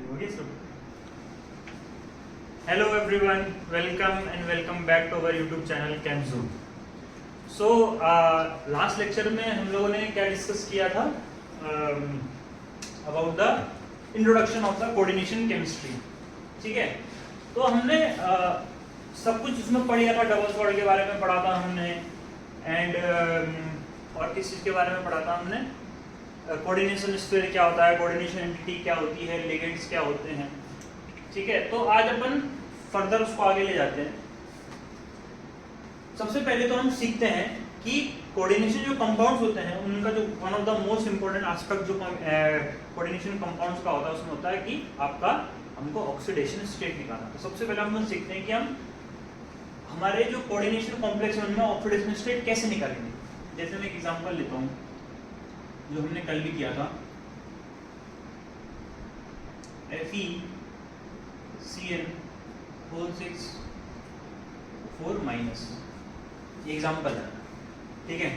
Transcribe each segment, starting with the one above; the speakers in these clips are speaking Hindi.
Okay, so hello everyone, welcome back to our YouTube channel ChemZoo. So last lecture में हम लोगों ने क्या डिस्कस किया था about the introduction of the coordination chemistry. ठीक है, तो हमने सब कुछ इसमें पढ़ लिया था. डबल बॉन्ड के बारे में पढ़ा था हमने एंड और किस चीज़ के बारे में पढ़ा था हमने. कोऑर्डिनेशन स्फीयर क्या होता है, कोऑर्डिनेशन एंटिटी क्या होती है, लिगेंड्स क्या होते हैं. ठीक है, तो आज अपन फर्दर उसको आगे ले जाते हैं. सबसे पहले तो हम सीखते हैं कि कोऑर्डिनेशन जो कंपाउंड्स होते हैं उनका जो one of the most important aspect जो कोऑर्डिनेशन कंपाउंड्स का होता है उसमें होता है कि आपका हमको ऑक्सीडेशन स्टेट निकालना. तो सबसे पहले हम सीखते हैं कि हम हमारे जो कोऑर्डिनेशन कॉम्प्लेक्स है उनमें ऑक्सीडेशन स्टेट कैसे निकालेंगे. जैसे मैं एक एग्जांपल लेता हूँ जो हमने कल भी किया था. FeCN4 ये एग्जांपल है. ठीक है,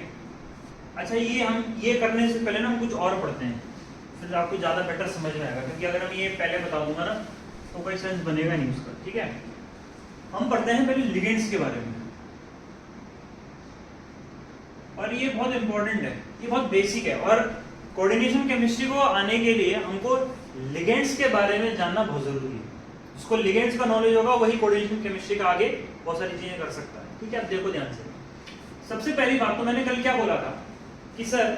अच्छा ये करने से पहले ना हम कुछ और पढ़ते हैं, फिर आपको ज़्यादा बेटर समझ में आएगा. क्योंकि अगर हम ये पहले बता दूंगा ना तो कोई सेंस बनेगा नहीं उसका. ठीक है, हम पढ़ते हैं पहले लिगेंड्स के बारे में. और ये बहुत इंपॉर्टेंट है, ये बहुत बेसिक है. और कोऑर्डिनेशन केमिस्ट्री को आने के लिए हमको लिगेंड्स के बारे में जानना बहुत जरूरी है. जिसको लिगेंड्स का नॉलेज होगा वही कोऑर्डिनेशन केमिस्ट्री का आगे बहुत सारी चीजें कर सकता है. ठीक है, अब देखो ध्यान से. सबसे पहली बात तो मैंने कल क्या बोला था कि सर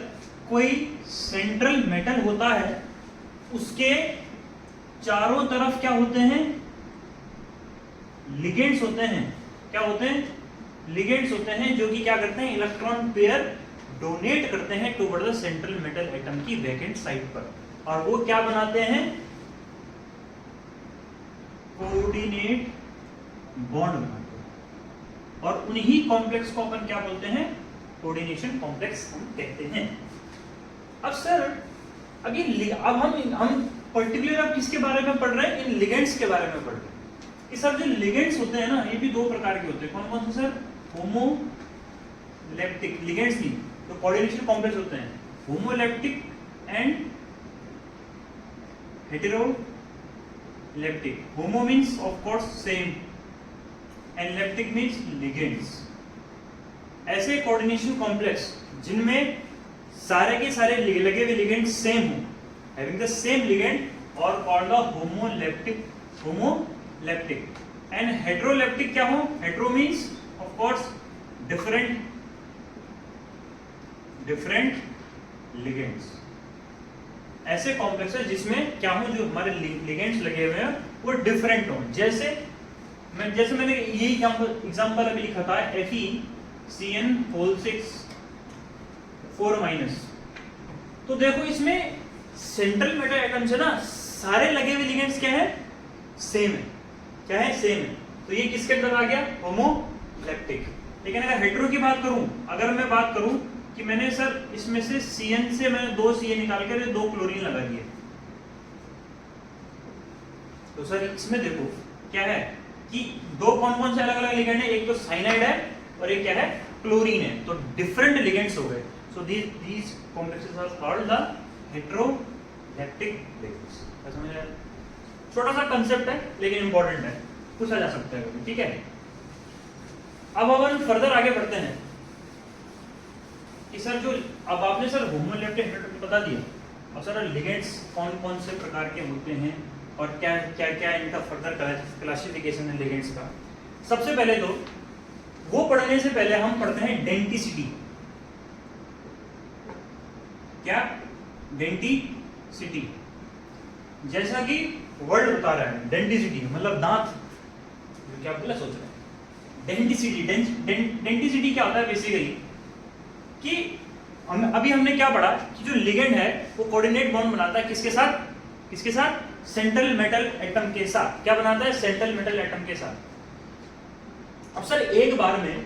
कोई सेंट्रल मेटल होता है, उसके चारों तरफ क्या होते हैं, लिगेंड्स होते हैं. क्या होते हैं, लिगेंड्स होते हैं जो कि क्या करते हैं, इलेक्ट्रॉन पेयर डोनेट करते हैं toward the central metal atom की वैकेंट साइड पर. और वो क्या बनाते हैं, कोऑर्डिनेट बॉन्ड बनाते हैं. और उन्हीं कॉम्प्लेक्स को अपन क्या बोलते हैं, कोऑर्डिनेशन कॉम्प्लेक्स हम कहते हैं. अब सर अब हम पर्टिकुलर अब किसके बारे में पढ़ रहे हैं, इन लिगेंड्स के बारे में पढ़ रहे हैं. कि सर जो लिगेंड्स होते हैं ना ये भी दो प्रकार के होते हैं. कौन कौन से सर, होमोलेप्टिक लिगेंड्स नहीं, तो कोऑर्डिनेशन कॉम्प्लेक्स होते हैं homoleptic and heteroleptic. Homo means of course same and leptic means ligands. ऐसे कोऑर्डिनेशन कॉम्प्लेक्स जिनमें सारे के सारे लगे हुए लिगेंड्स सेम हो, हैविंग द सेम लिगेंड और called homoleptic. Homoleptic and heteroleptic क्या हो, hetero means of course different ligands. ऐसे कॉम्प्लेक्स है जिसमें क्या हो, जो हमारे लिगेंड्स लगे हुए हैं वो डिफरेंट हो. जैसे मैंने ये एग्जांपल अभी लिखा था FeCN4 तो देखो इसमें सेंट्रल मेटल एटम से ना सारे लगे हुए लिगेंड्स क्या है, सेम है. क्या है, सेम है. तो ये किसके अंदर आ गया, होमोलेप्टिक. लेकिन अगर हेटेरो की बात करूं, अगर मैं बात करूं कि मैंने सर इसमें से CN से मैंने 2 CN निकाल कर 2 क्लोरीन लगा दिए, तो सर इसमें देखो क्या है कि दो कौन से अलग अलग लिगेंड है, एक तो साइनाइड है और एक क्या है, क्लोरीन है. तो डिफरेंट लिगेंड्स हो गए. So these complexes are called the heteroleptic ligands. समझ आया? छोटा सा कंसेप्ट है लेकिन इंपॉर्टेंट है, पूछा जा सकता है. ठीक है, अब अपन फर्दर आगे बढ़ते हैं कि सर जो अब आपने सर होमोलेप्टिक हेटेरोलेप्टिक बता दिया. अब सर लिगेंड्स कौन कौन से प्रकार के होते हैं और क्या क्या क्या इनका फर्दर क्लासिफिकेशन है लिगेंड्स का. सबसे पहले तो वो पढ़ने से पहले हम पढ़ते हैं डेंटिसिटी. क्या, डेंटिसिटी. जैसा कि वर्ड बता रहा है डेंटिसिटी मतलब दांत, क्या बोला सोच रहे हैं. डेंटिसिटी डेंटिसिटी क्या होता है बेसिकली कि अभी हमने क्या पढ़ा कि जो लिगेंड है वो कोऑर्डिनेट बॉन्ड बनाता है किसके साथ, सेंट्रल मेटल एटम के साथ. क्या बनाता है, सेंट्रल मेटल एटम के साथ. अब सर एक बार में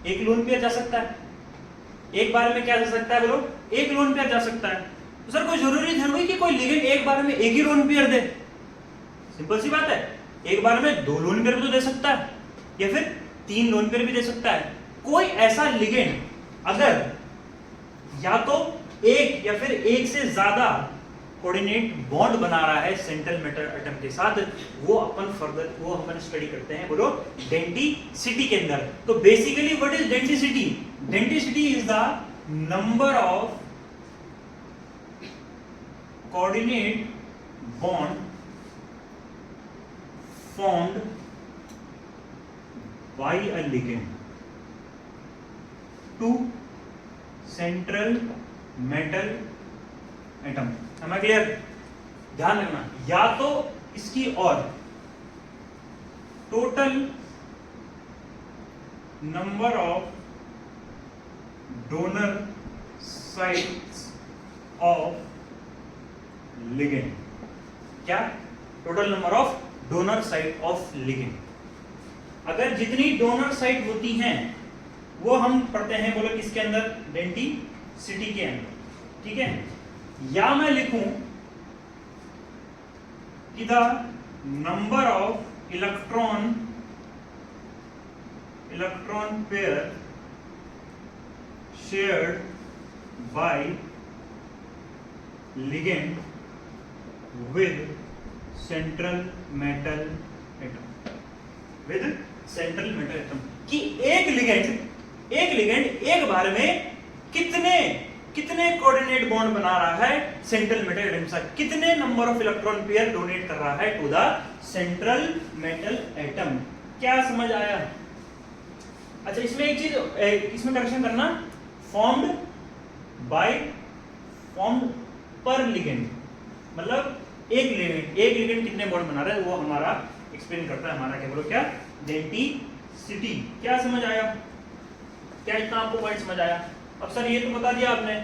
एक लोन पेयर जा सकता है, एक बार में क्या जा सकता है, बोलो, एक लोन पेयर जा सकता है. तो सर कोई जरूरी थोड़ी कि कोई लिगेंड एक बार में एक ही लोन पेयर दे. सिंपल सी बात है, एक बार में 2 लोन पेयर भी तो दे सकता है या फिर 3 लोन पेयर भी दे सकता है. कोई ऐसा लिगेंड अगर या तो एक या फिर एक से ज्यादा कोऑर्डिनेट बॉन्ड बना रहा है सेंट्रल मेटल एटम के साथ, वो अपन स्टडी करते हैं, बोलो डेंसिटी के अंदर। तो basically what is density? Density is the number of coordinate bond formed by a ligand to central metal atom। am I clear? ध्यान रखना, या तो इसकी और total number of donor sites of ligand, क्या? Total number of donor site of ligand. अगर जितनी डोनर साइट होती हैं वो हम पढ़ते हैं, बोलो किसके अंदर? डेंसिटी के अंदर, ठीक है। या मैं लिखूं कि the number of electron pair shared by ligand with central metal atom, with central metal atom, कि एक लिगेंड एक बार में कितने कोऑर्डिनेट बॉन्ड बना रहा है सेंट्रल मेटल एटम से, कितने number of electron pair donate कर रहा है to the central metal atom. क्या समझ आया? अच्छा, इसमें एक चीज इसमें करेक्शन करना, फॉर्म्ड पर लिगेंड, मतलब एक लिगेंड कितने बॉन्ड बना रहा है वो हमारा एक्सप्लेन करता है, हमारा क्या बोलो, क्या? डेंसिटी। क्या समझ आया? क्या इतना आपको पॉइंट समझ आया? अब सर ये तो बता दिया आपने,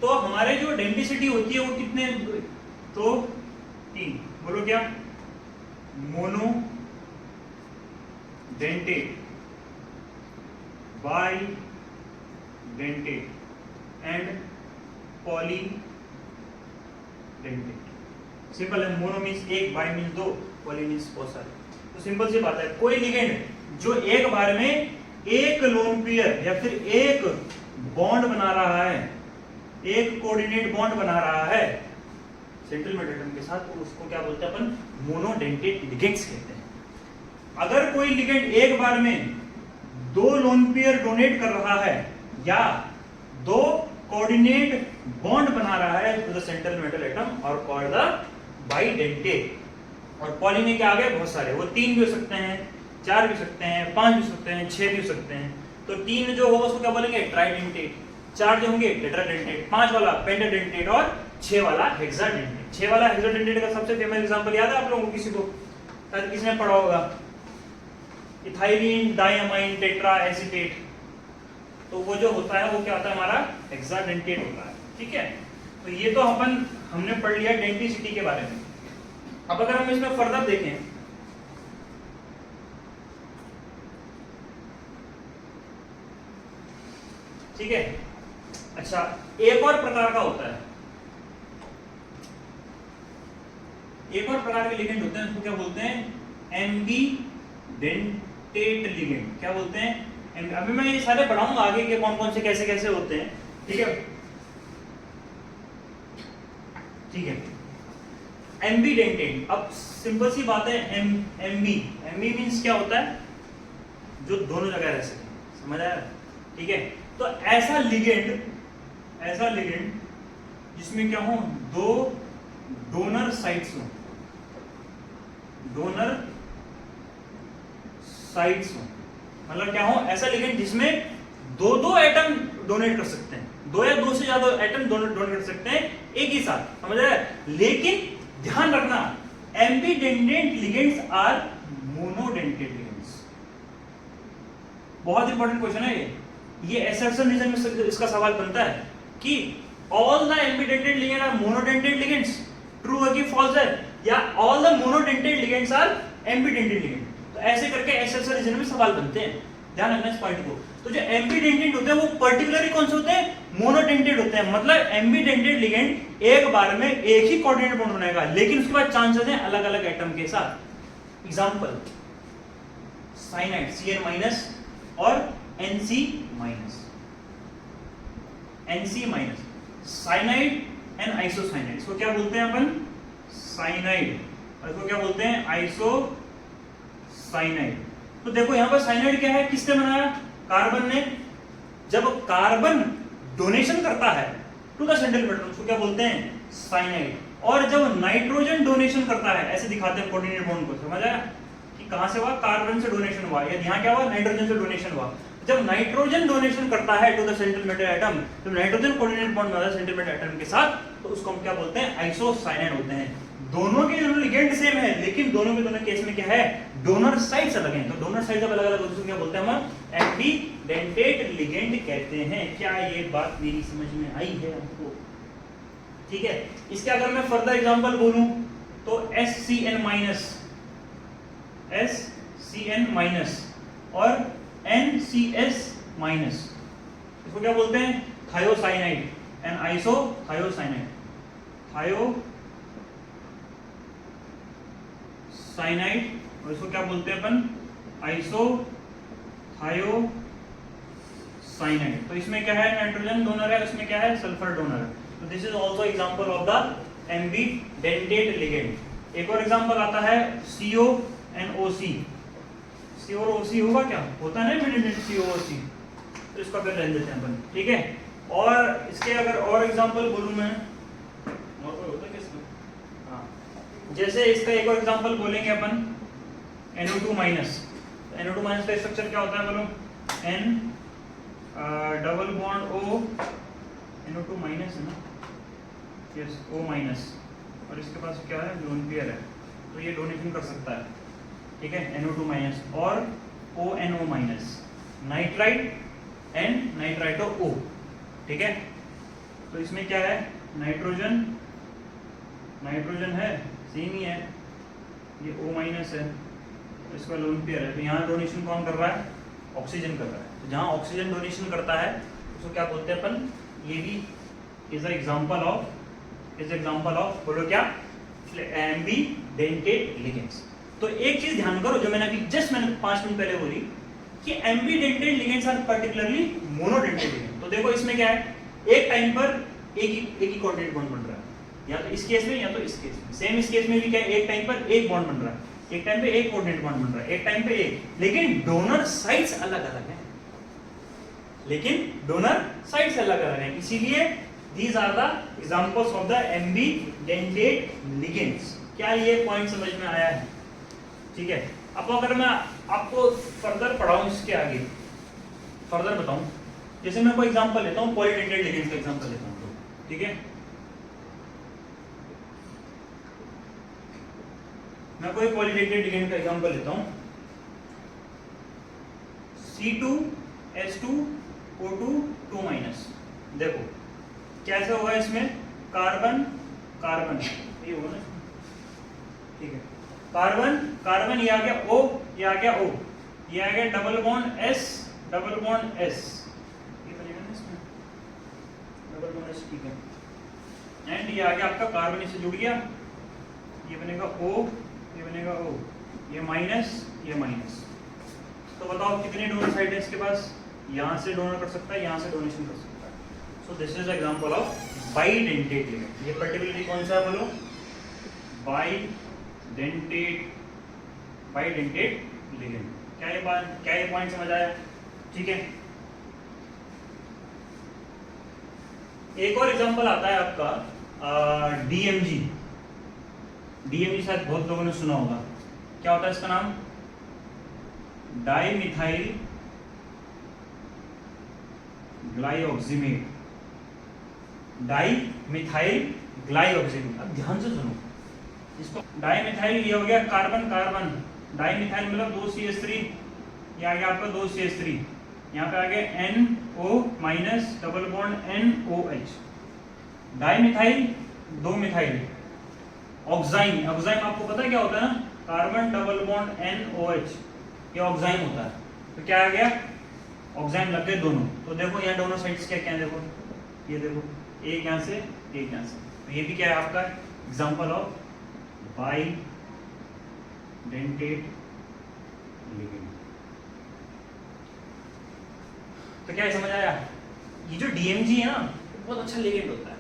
तो हमारे जो डेंसिटी होती है वो कितने? तो 3, बोलो क्या? Mono dentate, by dentate and poly dentate. Simple है, मोनो मींस एक, बाई मींस दो, पॉली मींस बहुत सारे। तो सिंपल सी बात है, कोई लिगेंड जो एक बार में एक लोन पेयर या फिर एक बॉन्ड बना रहा है, एक कोऑर्डिनेट बॉन्ड बना रहा है सेंट्रल मेटल एटम के साथ, तो उसको क्या बोलते हैं अपन? मोनोडेंटेट लिगेंड्स कहते हैं। अगर कोई लिगेंड एक बार में 2 लोन पेयर डोनेट कर रहा है या 2 कोऑर्डिनेट बॉन्ड बना रहा है to the central metal atom और कॉल्ड द बाइडेंटेट। और पॉली में क्या आ गए? बहुत सारे, वो 3 भी हो सकते हैं, 4 भी हो सकते हैं, 5 भी हो सकते हैं, 6 भी हो सकते हैं। तो 3 जो होगा उसको क्या बोलेंगे? ट्राइडेंटेट। 4 जो होंगे टेट्राडेंटेट, 5 वाला पेंटाडेंटेट और 6 वाला हेक्साडेंटेट। 6 वाला हेक्साडेंटेट का सबसे फेमस एग्जांपल याद है आप लोगों को? किसी को शायद किसने पढ़ा होगा? Ethylene diamine tetra acetate. तो वो जो होता है वो क्या होता है? हमारा हेक्साडेंटेट होता है, ठीक है। तो ये तो हमने पढ़ लिया डेंसिटी के बारे में। अब अगर हम इसमें फर्दर देखें, ठीक है। अच्छा, एक और प्रकार का होता है, एक और प्रकार के लिगेंड होते हैं, उसको क्या बोलते हैं? Ambidentate ligand. क्या बोलते हैं? अभी मैं ये सारे पढ़ाऊंगा आगे के कौन कौन से कैसे कैसे होते हैं, ठीक है, ठीक है। एम्बीडेंटेट, अब सिंपल सी बात है, एम्बी मींस क्या होता है? जो दोनों जगह रह सके, समझ आया? ठीक है। तो ऐसा लिगेंड जिसमें क्या हो? 2 डोनर साइट्स हो, मतलब क्या हो? ऐसा लिगेंड जिसमें 2 एटम डोनेट कर सकते हैं, 2 या 2 से ज्यादा एटम डोनेट कर सकते हैं एक ही साथ, समझ रहे हैं? लेकिन ध्यान रखना, ambidentate ligands are monodentate ligands. बहुत इंपॉर्टेंट क्वेश्चन है ये असर्शन रीजन में इसका सवाल बनता है कि all the ambidentate ligand are monodentate ligands, true है कि फॉल्स है? या all the monodentate ligands are ambidentate ligand? तो ऐसे करके असर्शन रीजन में सवाल बनते हैं, ध्यान रखना इस पॉइंट को। तो जो एम्बीडेंटेट होते हैं वो पर्टिकुलरली कौन से होते हैं? मोनोडेंटेट होते हैं। मतलब एम्बीडेंटेट लिगेंड एक बार में एक ही कोऑर्डिनेट बॉन्ड बनाएगा, लेकिन उसके बाद चांसेस हैं अलग अलग एटम के साथ। एग्जांपल, साइनाइड Cn- और Nc-। Cyanide and isocyanide. इसको क्या बोलते हैं अपन? साइनाइड। और इसको क्या बोलते हैं? आइसोसाइनाइड। तो देखो यहाँ पर साइनाइड क्या है, किसने बनाया? कार्बन ने। जब कार्बन डोनेशन करता है टू द सेंट्रल मेटल, उसको क्या बोलते हैं? साइनाइड। और जब नाइट्रोजन डोनेशन करता है, ऐसे दिखाते हैं कोऑर्डिनेट बॉन्ड को, समझ आया कि कहां से हुआ? कार्बन से डोनेशन हुआ, या यहाँ क्या हुआ? नाइट्रोजन से डोनेशन हुआ। जब नाइट्रोजन डोनेशन करता है to the central metal atom, तो नाइट्रोजन कोऑर्डिनेट बॉन्ड बनाता है सेंट्रल मेटल एटम के साथ, तो उसको हम क्या बोलते हैं? आइसोसाइनाइड होते हैं। दोनों के लिगेंड सेम है, लेकिन दोनों के दोनों केस में क्या है? डोनर साइट्स अलग हैं। तो डोनर साइट्स अलग अलग होते हैं, क्या बोलते हैं हम? एम्बीडेंटेट लिगेंड कहते हैं। क्या ये बात मेरी समझ में आई है आपको? ठीक है। इसके अगर मैं फर्दर एग्जांपल बोलूं तो SCN माइनस और NCS माइनस, इसको क्या बोलते हैं? Thiocyanide and आइसोथायोसाइनाइड। थायोसाइनाइड, और इसको क्या बोलते हैं अपन? आइसोथायोसाइनाइड। तो इसमें क्या है? नाइट्रोजन डोनर है, इसमें क्या है? सल्फर डोनर है। तो this is also example of the ambidentate ligand. एक और एग्जांपल आता है CONOC। C और OC होगा क्या? होता है ना एम्बीडेंटेट COOC, तो इसका फिर रहने देते हैं अपन, ठीक है। और इसके अगर और एग्जांपल बोलूं मैं, और कोई होता है किसका? हाँ, जैसे इसका एक और एग्जांपल बोलेंगे अपन NO2 माइनस। NO2 माइनस का स्ट्रक्चर क्या होता है बोलो? N double bond O, NO2 minus है ना, यस, O माइनस, और इसके पास क्या है? लोन पेयर है, तो ये डोनेशन कर सकता है, ठीक है। NO2 माइनस और ONO minus, nitrite and nitrito O, ठीक है। तो इसमें क्या है? नाइट्रोजन है, सेम ही है, ये O माइनस है, तो इसका लोन पेयर है। तो यहाँ डोनेशन कौन कर रहा है? ऑक्सीजन कर रहा है। तो जहाँ ऑक्सीजन डोनेशन करता है उसको क्या बोलते हैं अपन? ये भी इज एग्जांपल ऑफ बोलो क्या? Ambidentate ligands. तो एक चीज ध्यान करो, जो मैंने 5 मिनट पहले बोली कि ambidentate ligands are particularly monodentate ligand. तो देखो इसमें क्या है? एक टाइम पर एक ही कोऑर्डिनेट बॉन्ड बन रहा है, या तो इस केस में या तो इस केस में। सेम इस केस में भी क्या है? एक टाइम पर एक बॉन्ड बन रहा है, एक टाइम पे एक कोऑर्डिनेट बॉन्ड बन रहा है, एक टाइम पे एक, लेकिन डोनर साइट्स अलग अलग हैं। इसीलिए these are the examples of the ambidentate ligands। क्या ये पॉइंट समझ में आया है? ठीक है। अब अगर मैं आपको फर्दर पढ़ाऊं, इसके आगे फर्दर बताऊं, जैसे मैं कोई एग्जांपल लेता हूं, पॉलीडेंटेट लिगेंड्स का एग्जांपल लेता हूं, ठीक है। मैं कोई पॉलीडेंटेट लिगेंड का एग्जांपल लेता हूं, C2H2O2 2 माइनस। देखो कैसे होगा इसमें? कार्बन ये होगा ना, ठीक है। कार्बन ये आ गया O, ये आ गया O, ये आ गया डबल बॉन्ड S, ये बनेगा ना इसमें डबल बॉन्ड S, ठीक है। एंड ये आ गया आपका कार्बन, इससे जुड़ गया, ये बनेगा O, ये बनेगा O, ये माइनस, ये माइनस। तो बताओ कितने डोनर साइड है इसके पास? यहाँ से डोनर कर सकता है, यहाँ से डोनेशन कर सकता है। So this is example of bidentate ligand. ये पर्टिकुलरली कौन सा है बोलो? Bidentate ligand. क्या ये पॉइंट समझ आया? ठीक है। एक और एग्जांपल आता है आपका DMG शायद बहुत लोगों ने सुना होगा। क्या होता है इसका नाम? डाइमिथाइल ग्लाइऑक्सिमेट। अब ध्यान से सुनो इसको। डाइमिथाइल ये हो गया कार्बन, डाइमिथाइल मतलब 2CH3, ये आ गया आपका 2CH3, यहाँ पे आ गया NO minus double bond NOH। Dimethyl 2 methyl. Oxine आपको पता है क्या होता है ना? कार्बन डबल बॉन्ड NOH, ये ऑक्साइन होता है। तो क्या आ गया? ऑक्साइन लग गए दोनों। तो देखो यहाँ दोनों साइड्स क्या है? देखो ये देखो, एक यहाँ से एक यहाँ से। तो ये भी क्या है आपका? Example of bidentate ligand. तो क्या समझ आया? ये जो DMG है ना, बहुत अच्छा लिगेंड होता है।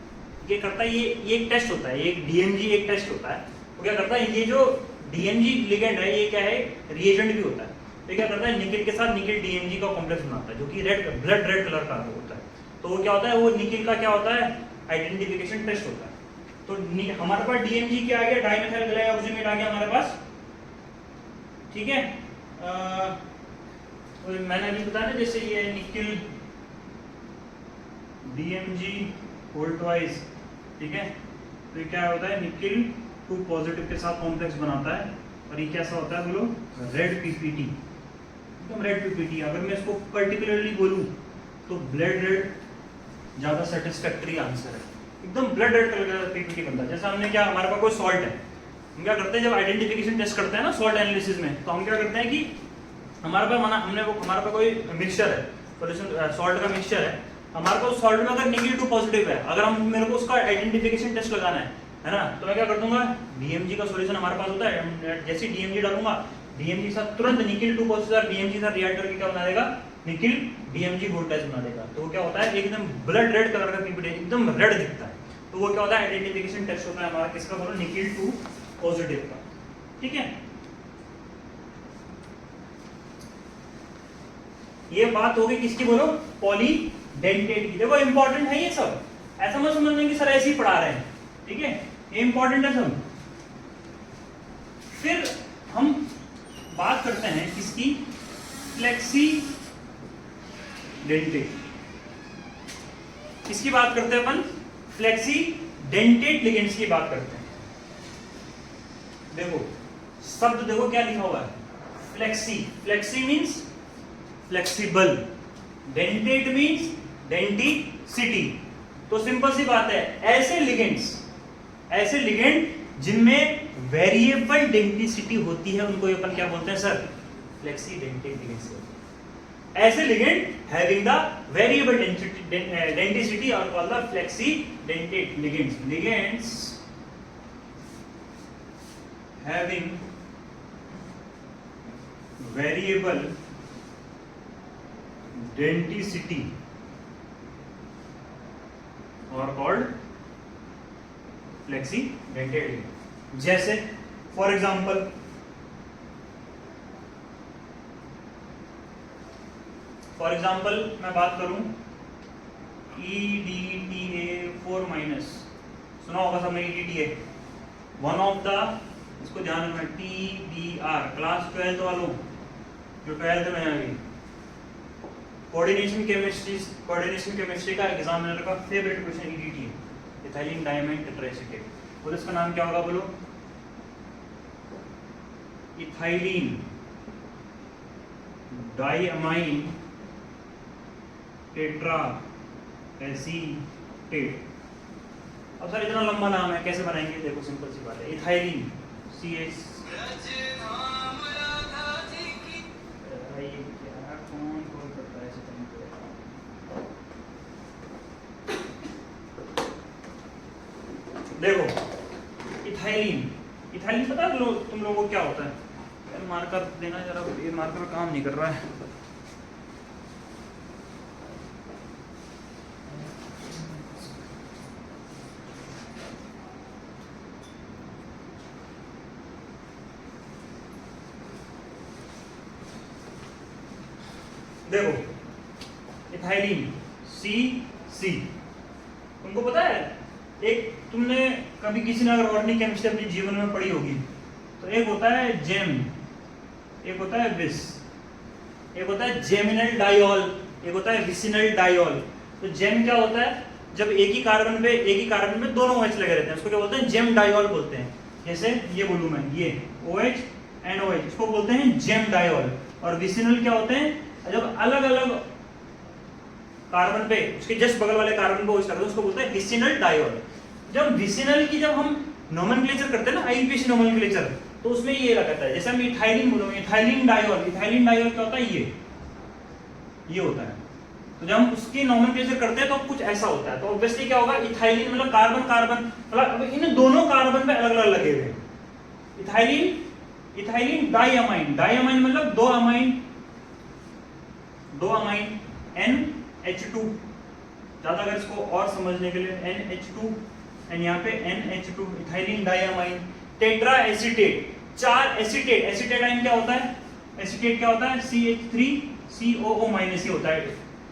ये करता है, ये एक टेस्ट होता है, ये एक डीएमजी एक टेस्ट होता है। वो क्या करता है, ये जो डीएमजी लिगेंड है ये क्या है, रिएजेंट भी होता है। तो क्या करता है, निकेल के साथ निकेल डीएमजी का कॉम्प्लेक्स बनाता है, जो कि ब्लड रेड कलर का होता है। तो वो क्या होता है, वो निकेल का क्या होता है, आइडेंटिफिकेशन टेस्ट होता है। तो हमारे पास डीएमजी क्या आ गया, डाइमेथाइल ग्लाइकोजेनेट आ गया हमारे पास, ठीक है। मैंने अभी बताया ना, जैसे ये निकेल डीएमजी होल्ड वाइज, ठीक है। तो ये क्या होता है, निकेल 2 पॉजिटिव के साथ कॉम्प्लेक्स बनाता है, और ये कैसा होता है बोलो, रेड पीपीटी, एकदम रेड पीपीटी। अगर मैं इसको पर्टिकुलरली बोलूं तो ब्लड रेड ज्यादा सेटिस्फैक्टरी आंसर है, एकदम ब्लड रेड कलर का पीपीटी बनता है। जैसे हमने क्या, हमारे पास कोई सॉल्ट है, हम क्या करते हैं जब आइडेंटिफिकेशन टेस्ट करते हैं ना सॉल्ट एनालिसिस में, तो हम क्या करते हैं कि हमारे पास हमारे पास कोई मिक्सचर है, सॉल्यूशन सॉल्ट का मिक्सचर है, हमारे पास सॉल्ट में अगर निकेल 2 पॉजिटिव है, अगर हम मेरे को उसका आइडेंटिफिकेशन टेस्ट लगाना है ना, तो मैं क्या कर दूंगा, डीएमजी का सॉल्यूशन हमारे पास होता है, जैसे डीएमजी डालूंगा, डीएमजी साथ तुरंत निकेल 2 पॉजिटिव डीएमजी साथ रिएक्ट करके क्या बना देगा, निकेल डीएमजी होल्ड टेस्ट बना देगा। तो वो क्या होता है, एकदम ब्लड रेड कलर का पीपीटी, एकदम रेड दिखता है। तो वो क्या होता है, आइडेंटिफिकेशन टेस्ट होता है हमारा किसका बोलो, निकेल 2 पॉजिटिव का, ठीक है। ये बात होगी किसकी बोलो, पॉलीडेंटेट की। देखो इंपॉर्टेंट है ये सब, ऐसा मत समझना कि सर ऐसे ही पढ़ा रहे हैं, ठीक है, ये इंपॉर्टेंट है सब। फिर हम बात करते हैं किसकी, फ्लेक्सी डेंटेट। किसकी बात करते हैं अपन, फ्लेक्सी डेंटेट लिगेंड्स की बात करते हैं। देखो शब्द देखो क्या लिखा हुआ है, flexi, flexi means flexible, dentate means denticity. तो सिंपल सी बात है, ऐसे लिगेंड जिनमें वेरिएबल डेंटिसिटी होती है उनको अपन क्या बोलते हैं सर, फ्लेक्सी डेंटेट लिगेंड्स। ऐसे ligand having the variable denticity are called the flexidentate ligands. Ligands having variable denticity are called flexidentate ligand. जैसे फॉर एग्जांपल मैं बात करूं EDTA4-, सुना होगा सबने EDTA, वन ऑफ द, इसको ध्यान रखना, TBR, क्लास 12 वालों जो 12th में है, कोऑर्डिनेशन केमिस्ट्री का एग्जामिनर का favourite question EDTA, ethylene diamine tetraacetate. और इसका नाम क्या होगा बोलो, इथाइलिन डायमाइन टेट्रा एसीटेट। अब सर इतना लंबा नाम है कैसे बनाएंगे, देखो सिंपल सी बात है, इथाइलिन CH, कौन करता है ऐसे, देखो इथाइलिन पता है तुम लोगों को क्या होता है, यार मार्कर देना जरा, ये मार्कर काम नहीं कर रहा है। देखो इथाइलिन CC, तुमको पता है, एक तुमने कभी किसी ने अगर ऑर्गेनिक केमिस्ट्री अपने जीवन में पढ़ी होगी, तो एक होता है जेम, एक होता है विस, एक होता है जेमिनल डाइऑल, एक होता है विसिनल डाइऑल। तो जेम क्या होता है, जब एक ही कार्बन में दोनों OH लगे रहते हैं, उसको क्या बोलते हैं, जेम डाइऑल बोलते हैं। जैसे ये बोलूं मैं, ये OH NOH, इसको बोलते हैं जेम डाइऑल। और विसिनल क्या होते हैं, जब अलग अलग कार्बन पे, उसके जस्ट बगल वाले कार्बन पे OH लगते हैं, उसको बोलते हैं विसिनल डाइऑल। जब विसिनल की जब हम नोमेनक्लेचर करते हैं ना, IUPAC नोमेनक्लेचर, तो उसमें ये लगता है, जैसे हम इथाइलिन बोलोगे, इथाइलिन डाइऑल, इथाइलिन डाइऑल क्या होता है, ये होता है। तो जब हम उसकी नोमेनक्लेचर करते हैं तो कुछ ऐसा होता है। तो ऑब्वियसली क्या होगा, इथाइलिन मतलब कार्बन मतलब इन दोनों कार्बन पे अलग अलग लगे हुए। इथाइलिन डाइअमाइन मतलब दो अमाइन NH2, ज्यादा अगर इसको और समझने के लिए NH2 एंड यहाँ पे NH2 ethylene diamine, tetra acetate, 4 acetate, एसीटेटाइन क्या होता है, एसीटेट क्या होता है, CH3COO माइनस ही होता है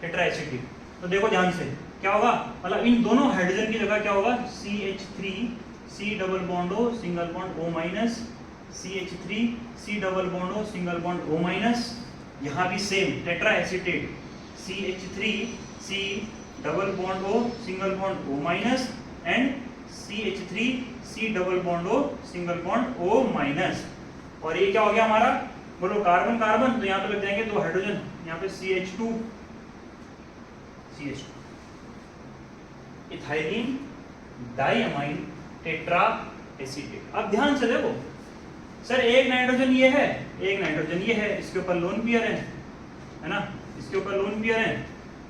टेट्रा एसीटेट। तो देखो ध्यान से क्या होगा, मतलब इन दोनों हाइड्रोजन की जगह क्या होगा, CH3 C double bond O single bond O minus, CH3 C double bond O single bond O minus, यहाँ भी same tetra acetate CH3 C double bond O single bond O minus and CH3 C double bond O single bond O minus. और ये क्या हो गया हमारा, बोलो कार्बन कार्बन, तो यहाँ पे लग जाएंगे 2 हाइड्रोजन, यहाँ पे CH2 ethylene diamine tetra acetate. अब ध्यान से देखो सर, एक नाइट्रोजन ये है, एक नाइट्रोजन ये है, इसके ऊपर लोन पेयर है ना, इसके ऊपर लोन पेयर है,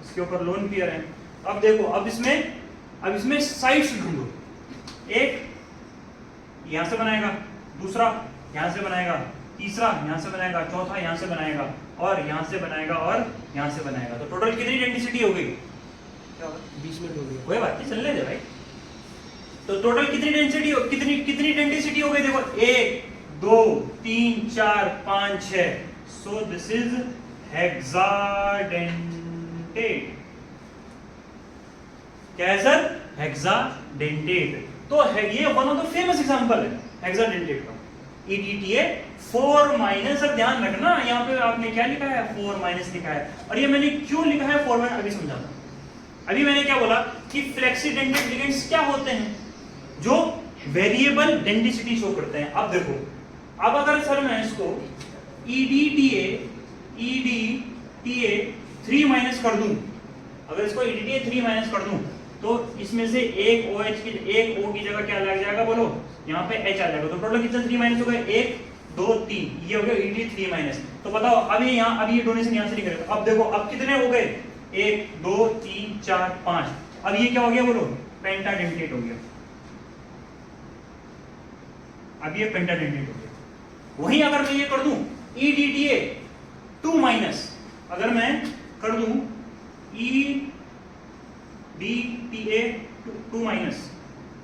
इसके ऊपर लोन पेयर है। अब देखो, अब इसमें साइड्स ढूंढो, एक यहां से बनाएगा, दूसरा यहां से बनाएगा, तीसरा यहां से बनाएगा, चौथा यहां से बनाएगा, और यहां से बनाएगा, और यहां से बनाएगा। तो टोटल कितनी डेंसिटी हो गई, 20 मिनट हो गया, कोई बात नहीं, चलने दे भाई। तो टोटल कितनी डेंसिटी कितनी डेंसिटी हो गई, देखो 1 2 3 4 5 6। So this is hexadentate. क्या है सर, हेक्साडेंटेट। तो ये one of the famous example है हेक्साडेंटेट का, EDTA 4 माइनस। अब ध्यान रखना, यहाँ पे आपने क्या लिखा है, 4 माइनस लिखा है, और ये मैंने क्यों लिखा है 4 माइनस अभी समझाता हूं। अभी मैंने क्या बोला कि फ्लेक्सीडेंटेड लिगेंड्स क्या होते हैं, जो वेरिएबल डेंसिटी शो करते हैं। अब देखो, अब अगर सर मैं इसको EDTA 3 माइनस कर दूं, अगर इसको EDTA 3 माइनस कर दूं, तो इसमें से एक OH की, एक O की जगह क्या लग जाएगा, बोलो यहाँ पे H आ जाएगा। तो टोटल कितना 3 माइनस हो गए, 1 2 3, ये हो गया EDTA 3 माइनस। तो बताओ अब ये यहाँ, अब ये डोनेशन यहाँ से नहीं करेगा। अब देखो, अब कितने हो गए, 1 2 3 4 5। अब ये क्या हो गया, बोलो पेंटाडेंटेट हो गया। अब ये पेंटाडेंटेट हो गया। वहीं अगर मैं ये कर दूं EDTA 2 माइनस, अगर मैं कर दूं EDTA 2 माइनस,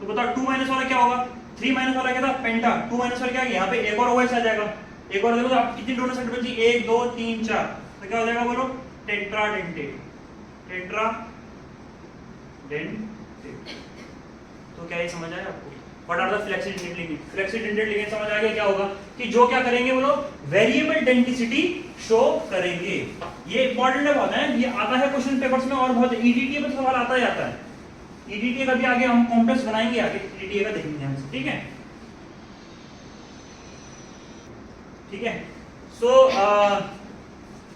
तो बताओ 2 माइनस वाला क्या होगा, 3 माइनस वाला क्या था, पेंटा। 2 माइनस वाला क्या है, यहाँ पे एक और OH आ जाएगा, एक और। देखो तो आप कितनी डोनेशन बची, 1 2 3 4, तो क्या हो जाएगा, बोलो टेट्राडेंटेट, टेट्राडेंटेट। तो क्या ये समझ आया आपको, what are the flexidentate ligand. Flexidentate ligand समझ आ गया क्या होगा, कि जो क्या करेंगे, बोलो वेरिएबल डेंसिटी शो करेंगे। ये इंपॉर्टेंट है बहुत है, ये आता है क्वेश्चन पेपर्स में, और बहुत EDTA पर सवाल आता ही आता है। EDTA का भी आगे हम कॉम्प्लेक्स बनाएंगे, आगे EDTA का देखेंगे हम, ठीक है ठीक है। सो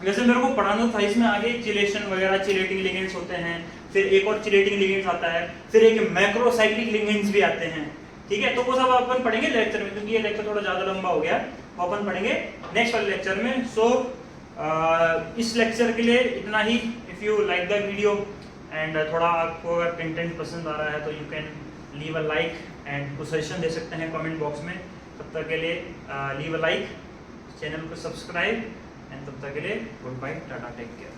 जैसे मेरे को पढ़ाना था, इसमें आगे चिलेशन वगैरह, चिलेटिंग लिगेंड्स होते हैं, फिर एक और चिलेटिंग लिगेंड्स आता है, फिर एक मैक्रोसाइक्लिक लिगेंड्स भी आते हैं, ठीक है। तो वो सब अपन पढ़ेंगे लेक्चर में, क्योंकि ये लेक्चर थोड़ा ज्यादा लंबा हो गया, वो अपन पढ़ेंगे नेक्स्ट वाले लेक्चर में। सो इस लेक्चर के लिए इतना ही। If you like the video and थोड़ा आपको अगर कंटेंट पसंद आ रहा है, तो you can leave a like and कुछ सजेशन दे सकते हैं कमेंट बॉक्स में। तब तक के लिए लीव अ लाइक, चैनल को सब्सक्राइब, एंड तब तक के लिए good bye, tata, take care.